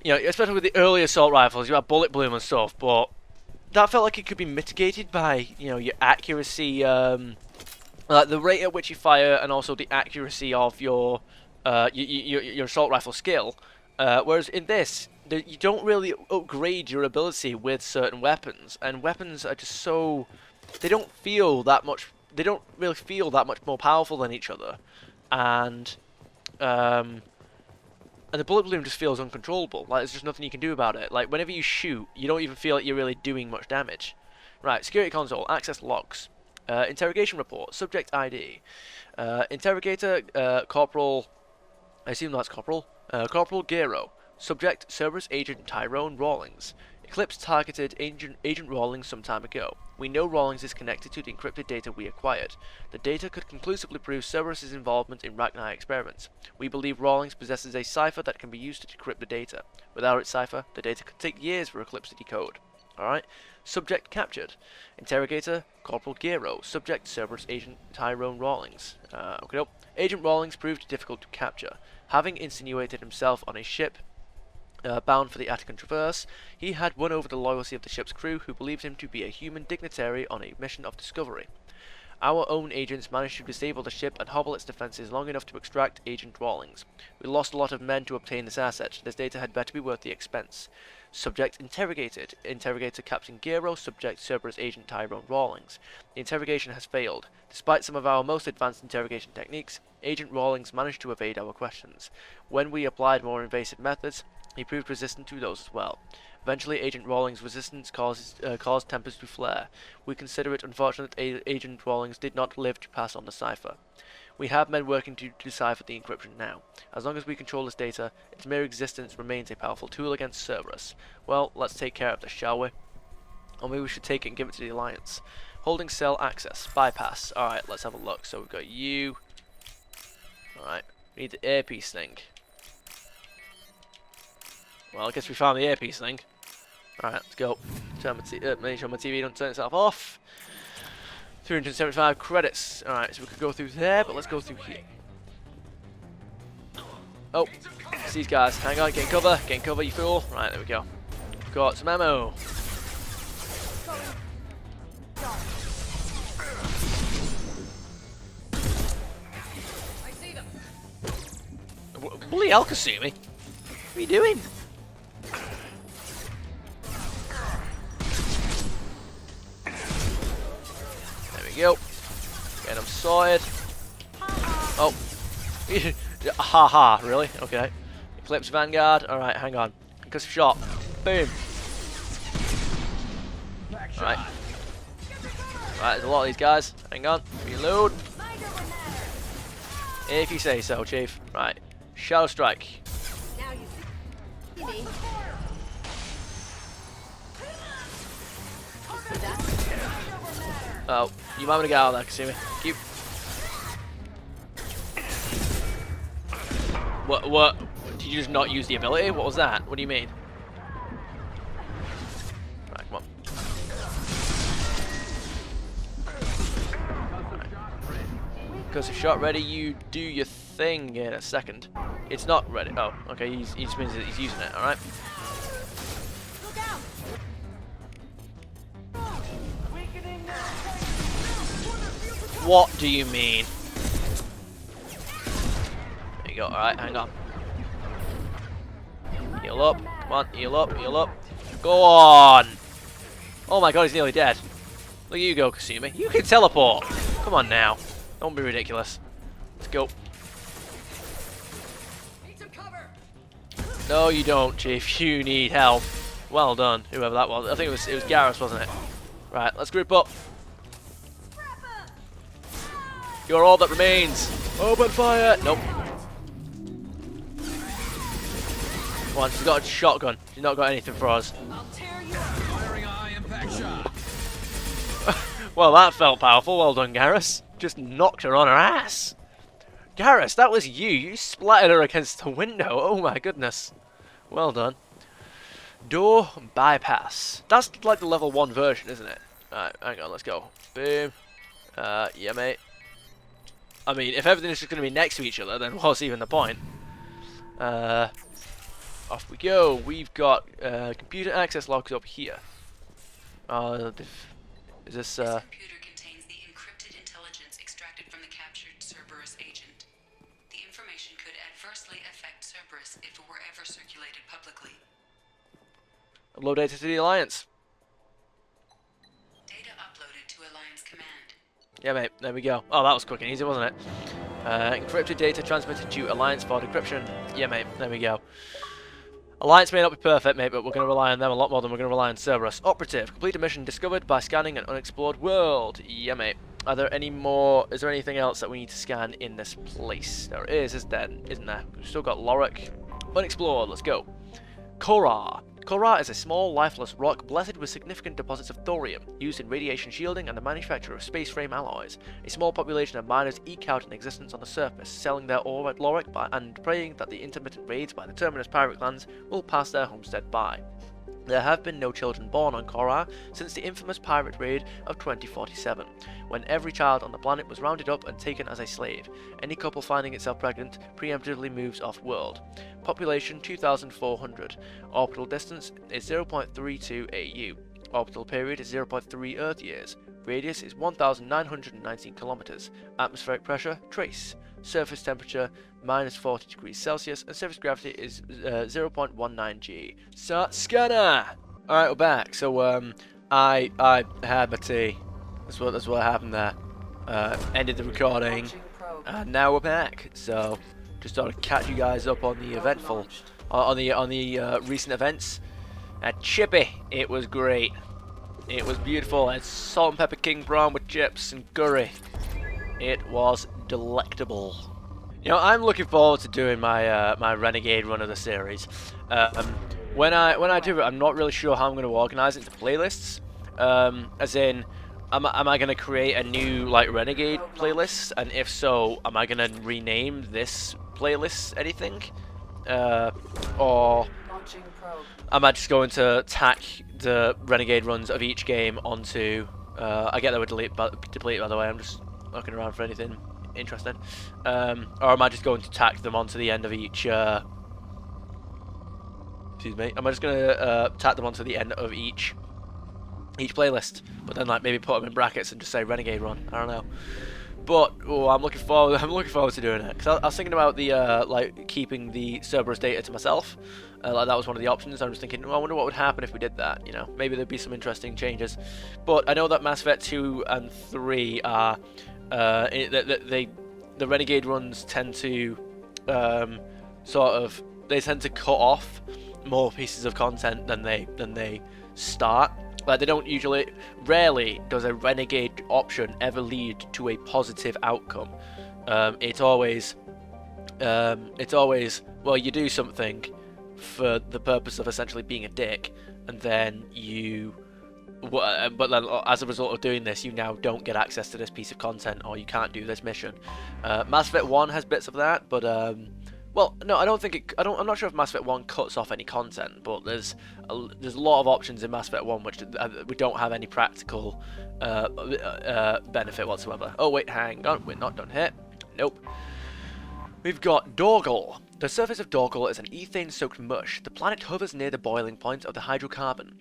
especially with the early assault rifles, you have bullet bloom and stuff, but that felt like it could be mitigated by, you know, your accuracy, like the rate at which you fire, and also the accuracy of your assault rifle skill. Whereas in this, you don't really upgrade your ability with certain weapons, and weapons are just so they don't feel that much. They don't really feel that much more powerful than each other, and the bullet bloom just feels uncontrollable. Like, there's just nothing you can do about it. Like, whenever you shoot, you don't even feel like you're really doing much damage. Right, security console, access logs. Interrogation report, subject ID. Interrogator, Corporal... I assume that's Corporal. Corporal Gero. Subject, Cerberus Agent Tyrone Rawlings. Eclipse targeted Agent Rawlings some time ago. We know Rawlings is connected to the encrypted data we acquired. The data could conclusively prove Cerberus' involvement in Rachni experiments. We believe Rawlings possesses a cipher that can be used to decrypt the data. Without its cipher, the data could take years for Eclipse to decode. Alright? Subject captured. Interrogator, Corporal Gero. Subject, Cerberus Agent Tyrone Rawlings. Okay, nope. Agent Rawlings proved difficult to capture. Having insinuated himself on a ship bound for the Attican Traverse, he had won over the loyalty of the ship's crew, who believed him to be a human dignitary on a mission of discovery. Our own agents managed to disable the ship and hobble its defenses long enough to extract Agent Rawlings. We lost a lot of men to obtain this asset. This data had better be worth the expense. Subject interrogated. Interrogator Captain Gero. Subject Cerberus Agent Tyrone Rawlings. The interrogation has failed. Despite some of our most advanced interrogation techniques, Agent Rawlings managed to evade our questions. When we applied more invasive methods, he proved resistant to those as well. Eventually, Agent Rawlings' resistance caused tempers to flare. We consider it unfortunate that Agent Rawlings did not live to pass on the cipher. We have men working to decipher the encryption now. As long as we control this data, its mere existence remains a powerful tool against Cerberus. Well, let's take care of this, shall we? Or maybe we should take it and give it to the Alliance. Holding cell access. Bypass. Alright, let's have a look. So we've got you. Alright, we need the earpiece thing. Well, I guess we found the earpiece thing. Alright, let's go. Make sure my TV don't turn itself off. 375 credits. Alright, so we could go through there, but let's go through here. Oh, it's these guys. Hang on, get in cover, you fool. Right, there we go. Got some ammo. Bloody hell, Kasumi. What are you doing? There we go. Get him sorted. Oh. Haha, really? Okay. Eclipse Vanguard. Alright, hang on. Concussive shot. Boom. Alright. Right, there's a lot of these guys. Hang on. Reload. If you say so, Chief. Right. Shadow Strike. Now you see me. Oh, you might want to get out of there, Kasumi. Keep. What? Did you just not use the ability? What was that? What do you mean? Right, come on. Concussive shot ready. You do your thing in a second. It's not ready. Oh, okay. He just means that he's using it. All right. What do you mean? There you go. Alright, hang on. Heal up. Come on, heal up, heal up. Go on! Oh my god, he's nearly dead. Look at you go, Kasumi. You can teleport! Come on now. Don't be ridiculous. Let's go. No, you don't, Chief. You need help. Well done, whoever that was. I think it was Garrus, wasn't it? Right, let's group up. You're all that remains. Open fire! Nope. Come on, she's got a shotgun. She's not got anything for us. Firing a high impact shot. Well, that felt powerful. Well done, Garrus. Just knocked her on her ass. Garrus, that was you. You splattered her against the window. Oh my goodness. Well done. Door bypass. That's like the level 1 version, isn't it? Alright, hang on, let's go. Boom. Yeah, mate. I mean, if everything is just going to be next to each other, then what's even the point? Off we go. We've got computer access logs up here. Is this? This computer contains the encrypted intelligence extracted from the captured Cerberus agent. The information could adversely affect Cerberus if it were ever circulated publicly. Upload data to the Alliance. Data uploaded to Alliance Command. Yeah, mate. There we go. Oh, that was quick and easy, wasn't it? Encrypted data transmitted to Alliance for decryption. Yeah, mate. There we go. Alliance may not be perfect, mate, but we're going to rely on them a lot more than we're going to rely on Cerberus. Operative. Complete a mission discovered by scanning an unexplored world. Yeah, mate. Are there any more... Is there anything else that we need to scan in this place? There is, isn't there? We've still got Lorik. Unexplored. Let's go. Korra. Korra is a small, lifeless rock blessed with significant deposits of thorium, used in radiation shielding and the manufacture of space frame alloys. A small population of miners eke out an existence on the surface, selling their ore at Lorik and praying that the intermittent raids by the Terminus pirate clans will pass their homestead by. There have been no children born on Korra since the infamous pirate raid of 2047, when every child on the planet was rounded up and taken as a slave. Any couple finding itself pregnant preemptively moves off-world. Population 2,400. Orbital distance is 0.32 AU. Orbital period is 0.3 Earth years. Radius is 1,919 kilometers. Atmospheric pressure, trace. Surface temperature, minus 40 degrees Celsius, and surface gravity is 0.19 G. Start scanner! Alright, we're back. So, I had my tea. That's what happened there. Ended the recording, and now we're back. So, just thought I'd catch you guys up on the eventful, on the recent events. Chippy, it was great. It was beautiful. It's salt and pepper king prawn with chips and curry. It was delectable. You know, I'm looking forward to doing my my Renegade run of the series. When I do it, I'm not really sure how I'm going to organize it into playlists. As in, am I going to create a new like Renegade playlist? And if so, am I going to rename this playlist anything? Or am I just going to tack the Renegade runs of each game onto? I get that we're deleted by the way. I'm just looking around for anything interesting. Or am I just going to tack them onto the end of each? Excuse me. Am I just going to tack them onto the end of each playlist? But then like maybe put them in brackets and just say Renegade Run. I don't know. But I'm looking forward to doing it because I was thinking about the like keeping the Cerberus data to myself. Like that was one of the options. I'm just thinking, well, I wonder what would happen if we did that. You know, maybe there'd be some interesting changes. But I know that Mass Effect 2 and 3 are the Renegade runs tend to they tend to cut off more pieces of content than they start. Like they don't usually, rarely does a Renegade option ever lead to a positive outcome. It's always, well, you do something for the purpose of essentially being a dick, and then but then as a result of doing this, you now don't get access to this piece of content, or you can't do this mission. Mass Effect 1 has bits of that, but well, no, I don't think it. I'm not sure if Mass Effect 1 cuts off any content, but there's a lot of options in Mass Effect 1 which we don't have any practical benefit whatsoever. Oh wait, hang on, we're not done here. Nope. We've got Dorgal. The surface of Dorgal is an ethane-soaked mush. The planet hovers near the boiling point of the hydrocarbon.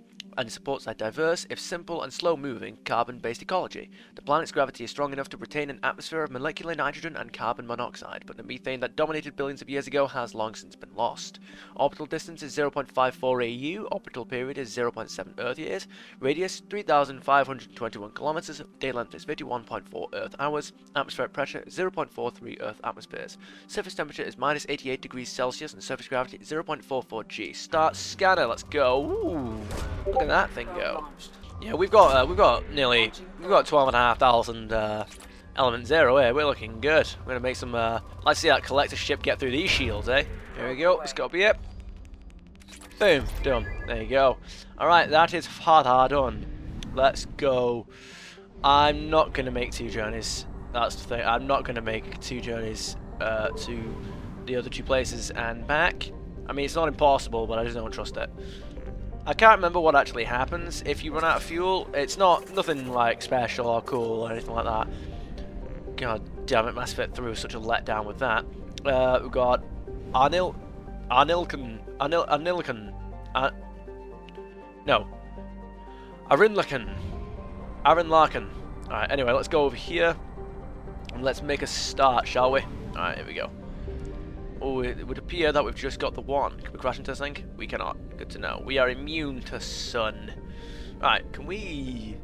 supports a diverse, if simple and slow-moving, carbon-based ecology. The planet's gravity is strong enough to retain an atmosphere of molecular nitrogen and carbon monoxide, but the methane that dominated billions of years ago has long since been lost. Orbital distance is 0.54 AU, orbital period is 0.7 Earth years, radius 3,521 kilometers, day length is 51.4 Earth hours, atmospheric pressure is 0.43 Earth atmospheres, surface temperature is minus 88 degrees Celsius, and surface gravity is 0.44 G. Start scanner, let's go. Ooh, look at that thing go. Yeah, we've got 12,500 element 0 here. We're looking good. We're gonna make some. Let's see that collector ship get through these shields, eh? Here we go. It's got to be it. Boom, done. There you go. All right, that is hard done. Let's go. I'm not gonna make 2 journeys. That's the thing. I'm not gonna make 2 journeys to the other 2 places and back. I mean, it's not impossible, but I just don't trust it. I can't remember what actually happens if you run out of fuel. It's nothing like special or cool or anything like that. God damn it, Mass Effect 3 was such a letdown with that. We've got Arinlaken. Alright, anyway, let's go over here and let's make a start, shall we? Alright, here we go. Oh, it would appear that we've just got the one. Can we crash into this thing? We cannot. Good to know. We are immune to sun. Right, can we...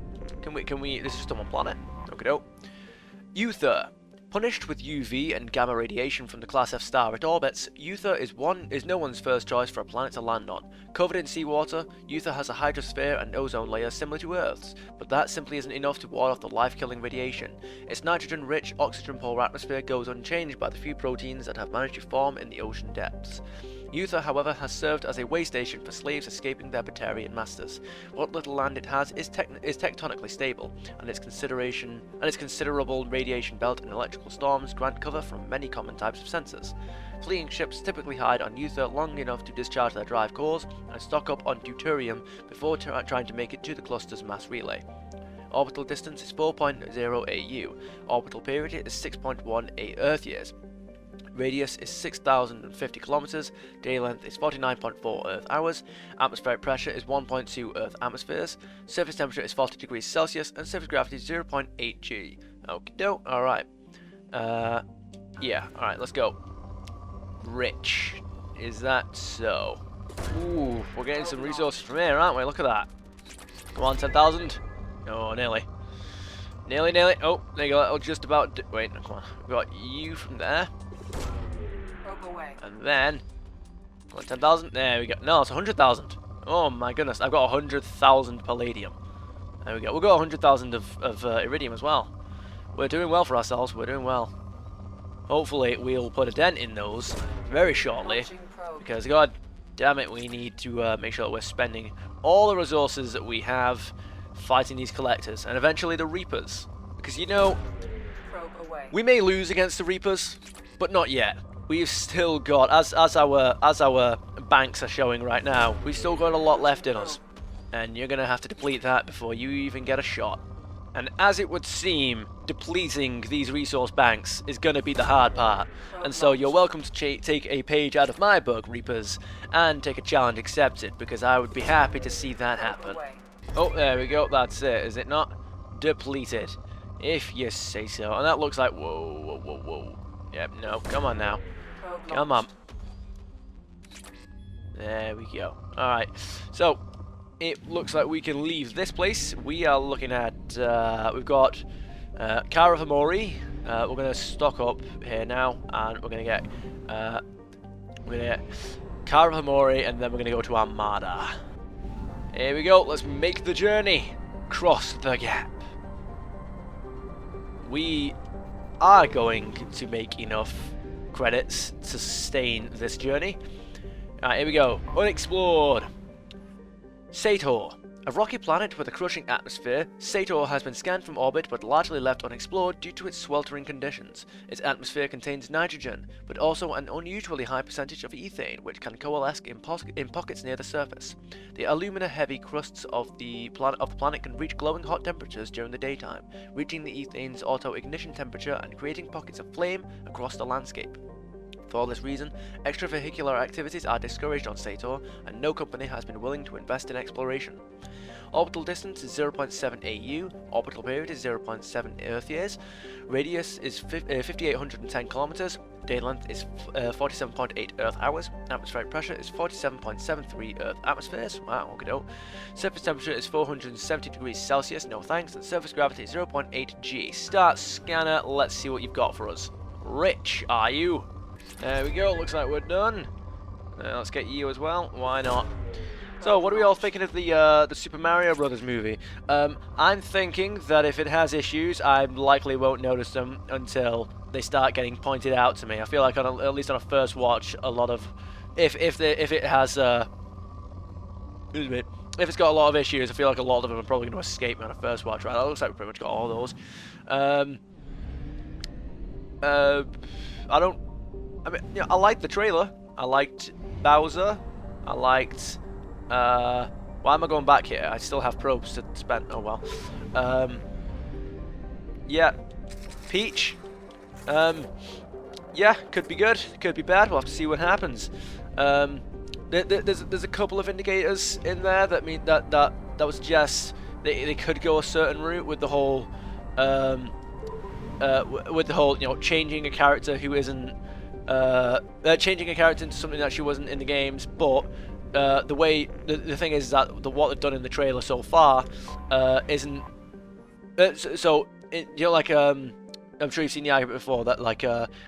This is just on one planet. Okay, Uther. Punished with UV and gamma radiation from the Class F star it orbits, Uther is no one's first choice for a planet to land on. Covered in seawater, Uther has a hydrosphere and ozone layer similar to Earth's, but that simply isn't enough to ward off the life-killing radiation. Its nitrogen-rich, oxygen-poor atmosphere goes unchanged by the few proteins that have managed to form in the ocean depths. Uther, however, has served as a way station for slaves escaping their Batarian masters. What little land it has is tectonically stable, and its considerable radiation belt and electrical storms grant cover from many common types of sensors. Fleeing ships typically hide on Uther long enough to discharge their drive cores and stock up on deuterium before trying to make it to the cluster's mass relay. Orbital distance is 4.0 AU. Orbital period is 6.18 Earth years. Radius is 6,050 kilometers, day length is 49.4 Earth hours, atmospheric pressure is 1.2 Earth atmospheres, surface temperature is 40 degrees Celsius, and surface gravity is 0.8 G. Okie doke, alright. Yeah, alright, let's go. Rich. Is that so? Ooh, we're getting some resources from here, aren't we? Look at that. Come on, 10,000. Oh, nearly. Nearly. Oh, there you go. That'll just about wait, no, come on. We've got you from there. And then, 10,000. There we go. No, it's 100,000. Oh my goodness, I've got 100,000 palladium. There we go. We've got 100,000 of iridium as well. We're doing well for ourselves. We're doing well. Hopefully, we'll put a dent in those very shortly, because god damn it, we need to make sure that we're spending all the resources that we have fighting these collectors and eventually the Reapers. Because you know, we may lose against the Reapers, but not yet. We've still got, as our banks are showing right now, we've still got a lot left in us. And you're going to have to deplete that before you even get a shot. And as it would seem, depleting these resource banks is going to be the hard part. And so you're welcome to take a page out of my book, Reapers, and take a challenge accepted, because I would be happy to see that happen. Oh, there we go, that's it, is it not? Depleted, if you say so. And that looks like, whoa. Yep, no, come on now. Come on. There we go. Alright, so it looks like we can leave this place. We are looking at, we've got Cara Hamori. We're going to stock up here now, and we're going to get Cara Hamori, and then we're going to go to Armada. Here we go, let's make the journey. Cross the gap. We are going to make enough credits to sustain this journey. Alright, here we go. Unexplored. Sator. A rocky planet with a crushing atmosphere, Sator has been scanned from orbit but largely left unexplored due to its sweltering conditions. Its atmosphere contains nitrogen, but also an unusually high percentage of ethane, which can coalesce in pockets near the surface. The alumina-heavy crusts of the planet can reach glowing hot temperatures during the daytime, reaching the ethane's auto-ignition temperature and creating pockets of flame across the landscape. For this reason, extravehicular activities are discouraged on Sator, and no company has been willing to invest in exploration. Orbital distance is 0.7 AU, orbital period is 0.7 Earth years, radius is 5,810 kilometers, day length is 47.8 Earth hours, atmospheric pressure is 47.73 Earth atmospheres, wow, okey-doke. Surface temperature is 470 degrees Celsius, no thanks, and surface gravity is 0.8 G. Start scanner, let's see what you've got for us. Rich, are you? There we go, looks like we're done. Let's get you as well, why not? So, what are we all thinking of the Super Mario Brothers movie? I'm thinking that if it has issues, I likely won't notice them until they start getting pointed out to me. I feel like at least on a first watch, a lot of if it has excuse me, if it's got a lot of issues, I feel like a lot of them are probably going to escape me on a first watch. Right, that looks like we pretty much got all those. I like the trailer. I liked Bowser. I liked. Why am I going back here? I still have probes to spend. Oh well. Yeah. Peach. Yeah, could be good, could be bad. We'll have to see what happens. There's a couple of indicators in there that mean that would suggest they could go a certain route with the whole changing a character who isn't changing a character into something that she wasn't in the games, but. The thing is that what they've done in the trailer so far isn't I'm sure you've seen the argument before that like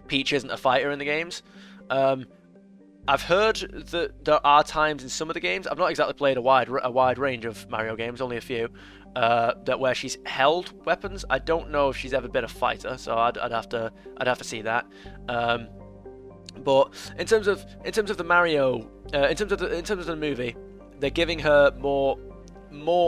Peach isn't a fighter in the games. I've heard that there are times in some of the games, I've not exactly played a wide range of Mario games, only a few, that where she's held weapons. I don't know if she's ever been a fighter, so I'd have to see that. But in terms of the Mario, in terms of the movie, they're giving her more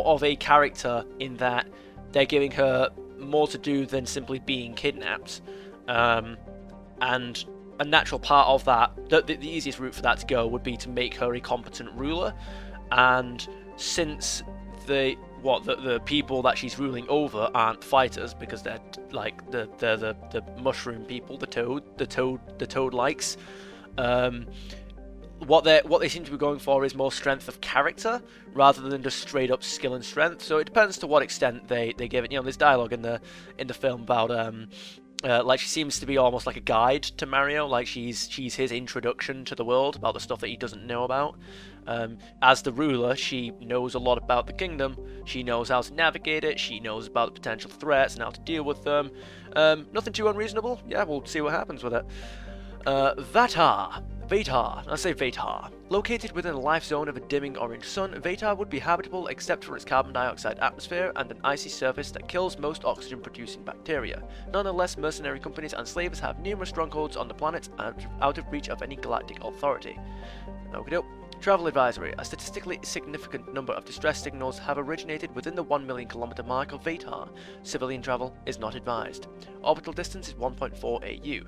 of a character in that they're giving her more to do than simply being kidnapped, and a natural part of that, the easiest route for that to go would be to make her a competent ruler, and since the people that she's ruling over aren't fighters because they're like the mushroom people, the toad likes. What they seem to be going for is more strength of character rather than just straight up skill and strength. So it depends to what extent they give it. You know, there's dialogue in the film about like she seems to be almost like a guide to Mario, like she's his introduction to the world about the stuff that he doesn't know about. As the ruler, she knows a lot about the kingdom. She knows how to navigate it. She knows about the potential threats and how to deal with them. Nothing too unreasonable. Yeah, we'll see what happens with it. Vatar. I say Vatar. Located within a life zone of a dimming orange sun, Vatar would be habitable except for its carbon dioxide atmosphere and an icy surface that kills most oxygen-producing bacteria. Nonetheless, mercenary companies and slavers have numerous strongholds on the planet and out of reach of any galactic authority. Okey-doke. Travel advisory. A statistically significant number of distress signals have originated within the 1 million kilometer mark of Vatar. Civilian travel is not advised. Orbital distance is 1.4 AU.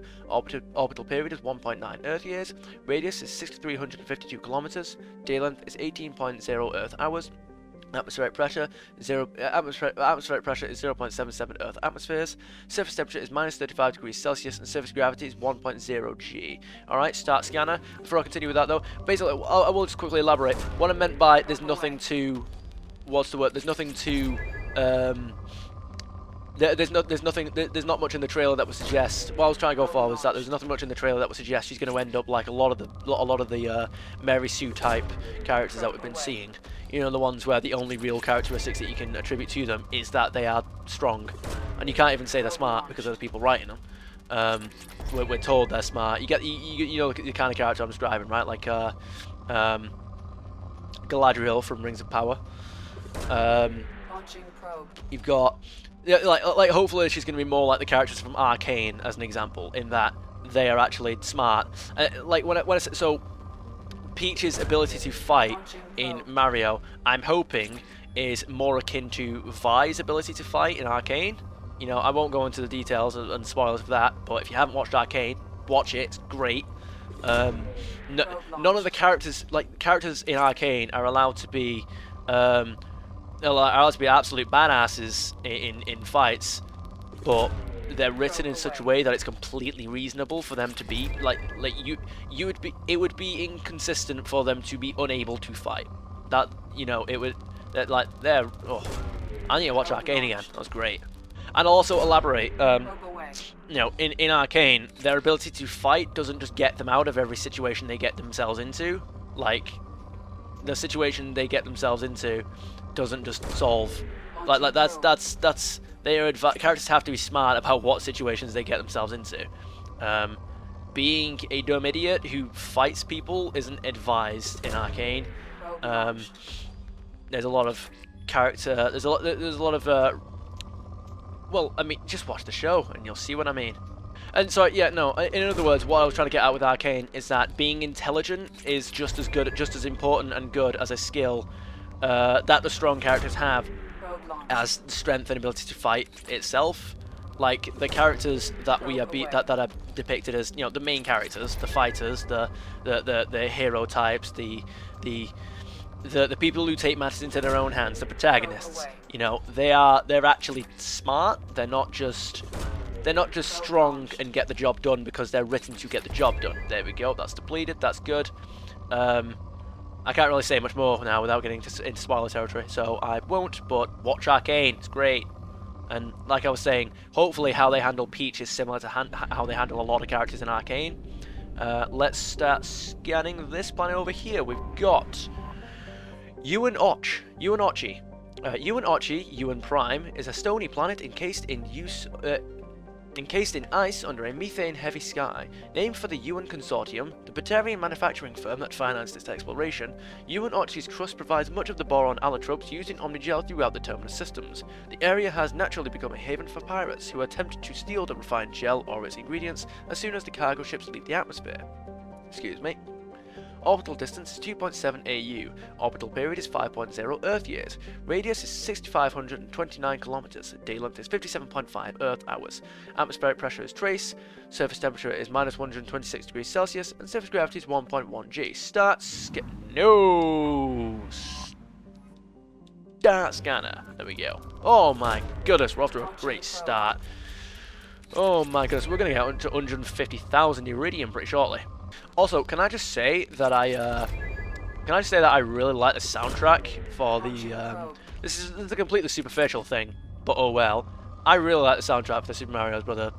Orbital period is 1.9 Earth years. Radius is 6,352 kilometers. Day length is 18.0 Earth hours. Atmospheric pressure is 0.77 Earth atmospheres. Surface temperature is -35 degrees Celsius, and surface gravity is 1.0 G. Alright, start scanner. Before I continue with that though, basically, I will just quickly elaborate. What I meant by there's nothing to... What's the word? There's nothing to... There's not much in the trailer that would suggest. What I was trying to go for was that there's nothing much in the trailer that would suggest she's going to end up like a lot of the Mary Sue type characters that we've been seeing. You know, the ones where the only real characteristics that you can attribute to them is that they are strong, and you can't even say they're smart because of the people writing them. We're told they're smart. You know the kind of character I'm describing, right? Like Galadriel from Rings of Power. You've got. Yeah, like hopefully she's going to be more like the characters from Arcane, as an example, in that they are actually smart. Like when I say, so Peach's ability to fight in Mario, I'm hoping, is more akin to Vi's ability to fight in Arcane. You know, I won't go into the details and spoilers of that, but if you haven't watched Arcane, watch it. It's great. None of the characters in Arcane are allowed to be. Are allowed to be absolute badasses in fights, but they're written in such a way that it's completely reasonable for them to be like it would be inconsistent for them to be unable to fight. That, you know, it would that like they're I need to watch Arcane again. That was great. And also elaborate. You know, in Arcane, their ability to fight doesn't just get them out of every situation they get themselves into. Like, the situation they get themselves into doesn't just solve. Like that's characters have to be smart about what situations they get themselves into. Being a dumb idiot who fights people isn't advised in Arcane. There's a lot of character. There's a lot of. Well, I mean, just watch the show and you'll see what I mean. And so, yeah, no. In other words, what I was trying to get at with Arcane is that being intelligent is just as good, just as important and good as a skill that the strong characters have, as strength and ability to fight itself. Like the characters that we are that are depicted as, you know, the main characters, the fighters, the hero types, the people who take matters into their own hands, the protagonists. You know, they're actually smart. They're not just strong and get the job done because they're written to get the job done. There we go. That's depleted. That's good. I can't really say much more now without getting into spoiler territory, so I won't. But watch Arcane. It's great. And like I was saying, hopefully how they handle Peach is similar to how they handle a lot of characters in Arcane. Let's start scanning this planet over here. We've got Yuan Ochi. Yuan Ochi, Yuan Prime, is a stony planet encased in ice under a methane-heavy sky. Named for the Yuan Consortium, the Batarian manufacturing firm that financed its exploration, Yuan Ochi's crust provides much of the boron allotropes used in Omnigel throughout the Terminus systems. The area has naturally become a haven for pirates who attempt to steal the refined gel or its ingredients as soon as the cargo ships leave the atmosphere. Excuse me. Orbital distance is 2.7 AU. Orbital period is 5.0 Earth years. Radius is 6,529 kilometers. Day length is 57.5 Earth hours. Atmospheric pressure is trace. Surface temperature is minus 126 degrees Celsius. And surface gravity is 1.1 G. Start scanner. There we go. Oh my goodness, we're off to a great start. Oh my goodness, we're going to get into 150,000 iridium pretty shortly. Also, can I just say that I really like the soundtrack for the this is a completely superficial thing, but oh well. I really like the soundtrack for the Super Mario Bros.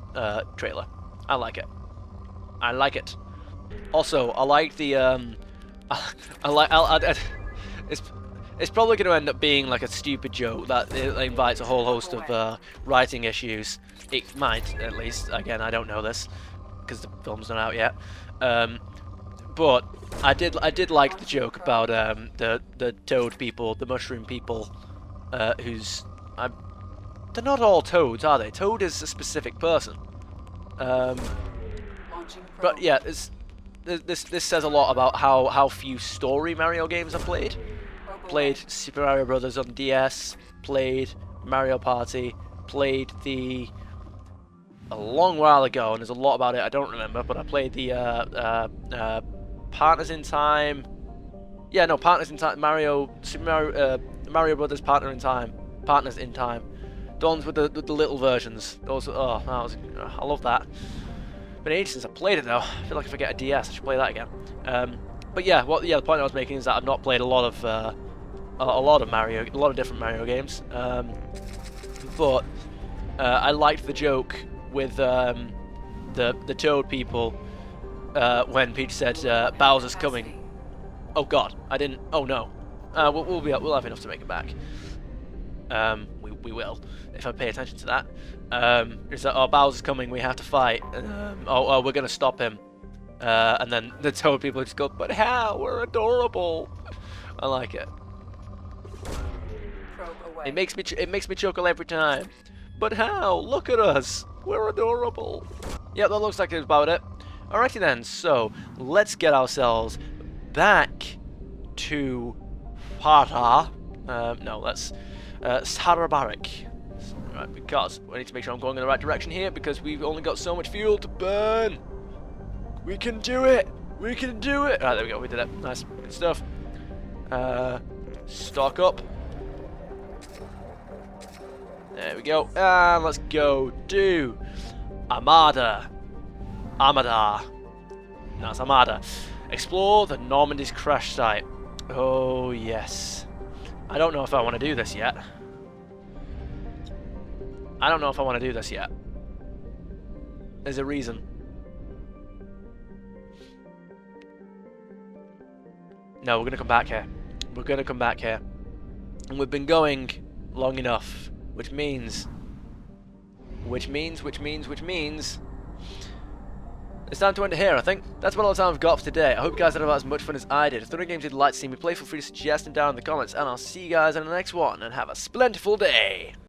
Trailer. I like it. Also, I like the it's probably going to end up being like a stupid joke that it invites a whole host of writing issues. It might, at least. Again, I don't know this because the film's not out yet. But I did like the joke about the toad people, the mushroom people, they're not all toads, are they? Toad is a specific person. But yeah, this says a lot about how few story Mario games are played. Played Super Mario Bros. On DS, played Mario Party, played a long while ago, and there's a lot about it I don't remember, but I played the Partners in Time. Yeah, no, Partners in Time. Mario Brothers Partners in Time. The ones with the little versions. Those. Oh, I love that. Been ages since I played it though. I feel like if I get a DS, I should play that again. But yeah, the point I was making is that I've not played a lot of different Mario games. But I liked the joke with the Toad people when Peach said Bowser's coming. Oh God, I didn't. Oh no. We'll have enough to make it back. We will if I pay attention to that. It's like, oh, Bowser's coming. We have to fight. We're gonna stop him. And then the Toad people just go, but how? We're adorable. I like it. It makes me chuckle every time. But how? Look at us. We're adorable. Yep, that looks like it's about it. Alrighty then, so let's get ourselves back to Sarabarik. Right, because we need to make sure I'm going in the right direction here because we've only got so much fuel to burn. We can do it. We can do it. Alright, there we go. We did it. Nice. Good stuff. Stock up. There we go. And let's go to Armada. Armada. That's Armada. Explore the Normandy's crash site. Oh, yes. I don't know if I want to do this yet. I don't know if I want to do this yet. There's a reason. No, we're going to come back here. We're going to come back here. And we've been going long enough. Which means... It's time to end it here, I think. That's about all the time I've got for today. I hope you guys had about as much fun as I did. If there are any games you'd like to see me play, feel free to suggest them down in the comments. And I'll see you guys in the next one. And have a splendid day.